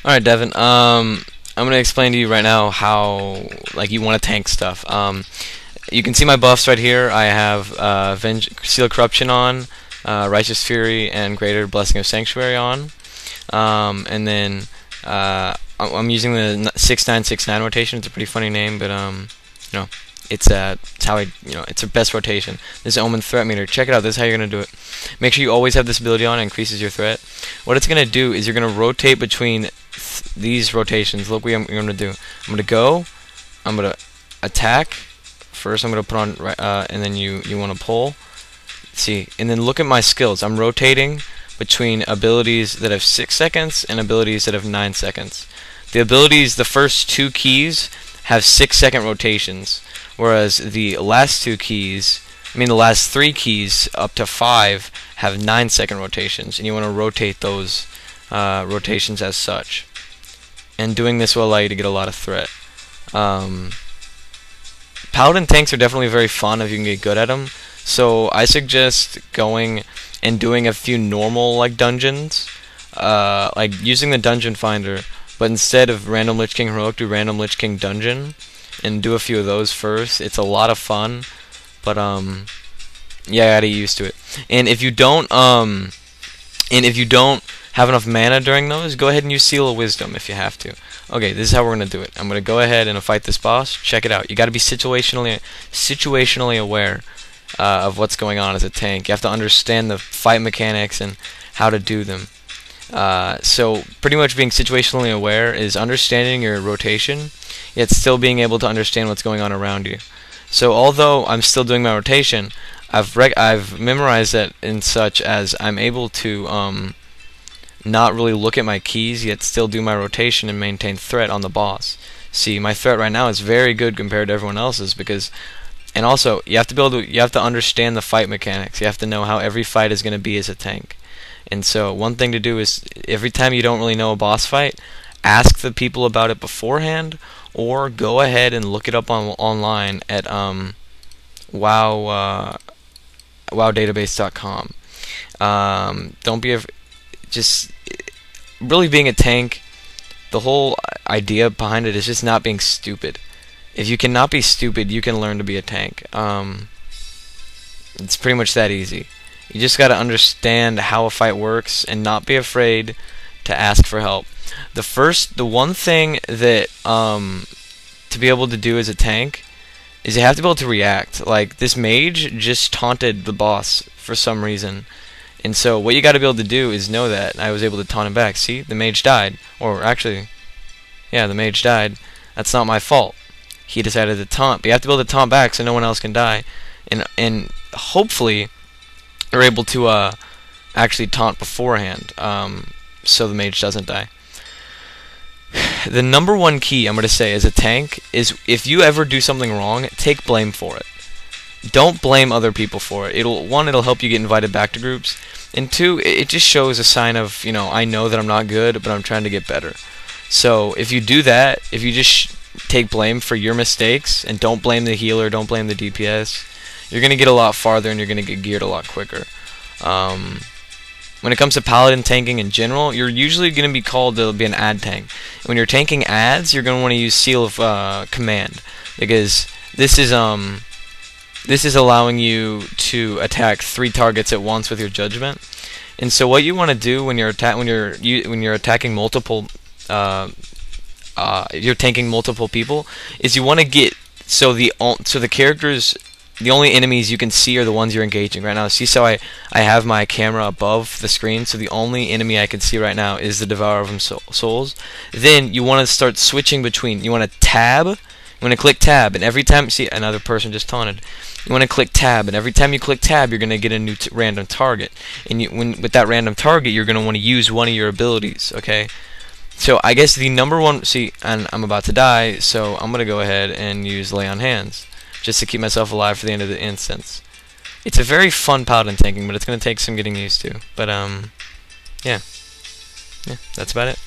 Alright, Devin. I'm gonna explain to you right now how you want to tank stuff. You can see my buffs right here. I have Seal Corruption on, Righteous Fury, and Greater Blessing of Sanctuary on. And then I'm using the 6969 rotation. It's a pretty funny name, but you know, it's how it's the best rotation. This is Omen Threat Meter. Check it out. This is how you're gonna do it. Make sure you always have this ability on. It increases your threat. What it's gonna do is you're gonna rotate between these rotations. Look what I'm gonna do. I'm gonna attack. First, I'm gonna put on and then you want to pull. See, and then look at my skills. I'm rotating between abilities that have 6 seconds and abilities that have 9 seconds. The abilities, the first 2 keys, have 6-second rotations, whereas the last 2 keys, the last 3 keys up to 5 have 9-second rotations, and you want to rotate those rotations as such. And doing this will allow you to get a lot of threat. Paladin tanks are definitely very fun if you can get good at them. So I suggest going and doing a few normal dungeons, using the dungeon finder, but instead of random Lich King heroic, do random Lich King dungeon, and do a few of those first. It's a lot of fun, but yeah, I gotta get used to it. And if you don't have enough mana during those, go ahead and use Seal of Wisdom if you have to. Okay, this is how we're gonna do it. I'm gonna go ahead and fight this boss. Check it out. You gotta be situationally aware of what's going on as a tank. You have to understand the fight mechanics and how to do them. So pretty much being situationally aware is understanding your rotation, yet still being able to understand what's going on around you. So although I'm still doing my rotation, I've memorized that in such as I'm able to not really look at my keys, yet still do my rotation and maintain threat on the boss. See, my threat right now is very good compared to everyone else's because. And also, you have to understand the fight mechanics. You have to know how every fight is going to be as a tank. And so, one thing to do is every time you don't really know a boss fight, ask the people about it beforehand, or go ahead and look it up online at wowdatabase.com. Don't be just really being a tank. The whole idea behind it is just not being stupid. If you cannot be stupid, you can learn to be a tank. It's pretty much that easy. You just got to understand how a fight works and not be afraid to ask for help. The one thing that to be able to do as a tank is you have to be able to react. Like this mage just taunted the boss for some reason, and so what you got to be able to do is know that. I was able to taunt him back. See, the mage died, or actually, yeah, the mage died. That's not my fault. He decided to taunt, but you have to be able to taunt back so no one else can die, and hopefully you're able to actually taunt beforehand, so the mage doesn't die. The number one key I'm going to say as a tank is if you ever do something wrong, take blame for it. Don't blame other people for it. It'll help you get invited back to groups, and 2, it just shows a sign of, I know that I'm not good, but I'm trying to get better. So if you do that, if you just take blame for your mistakes and don't blame the healer, don't blame the DPS, you're going to get a lot farther and you're going to get geared a lot quicker. When it comes to paladin tanking in general, you're usually going to be called to be an ad tank. When you're tanking ads, you're going to want to use Seal of Command, because this is allowing you to attack 3 targets at once with your judgment. And so what you want to do when you're attacking multiple you're tanking multiple people, is you want to get so the characters, the only enemies you can see are the ones you're engaging right now. See, so I have my camera above the screen, so the only enemy I can see right now is the Devourer of Souls. Then you want to start switching between. You want to tab. You want to click tab, and every time, see, another person just taunted. You want to click tab, and every time you click tab, you're going to get a new random target. And with that random target, you're going to want to use one of your abilities. Okay. So I guess the number one, see, and I'm about to die, so I'm going to go ahead and use Lay on Hands, just to keep myself alive for the end of the instance. It's a very fun paladin tanking, but it's going to take some getting used to. But, yeah, that's about it.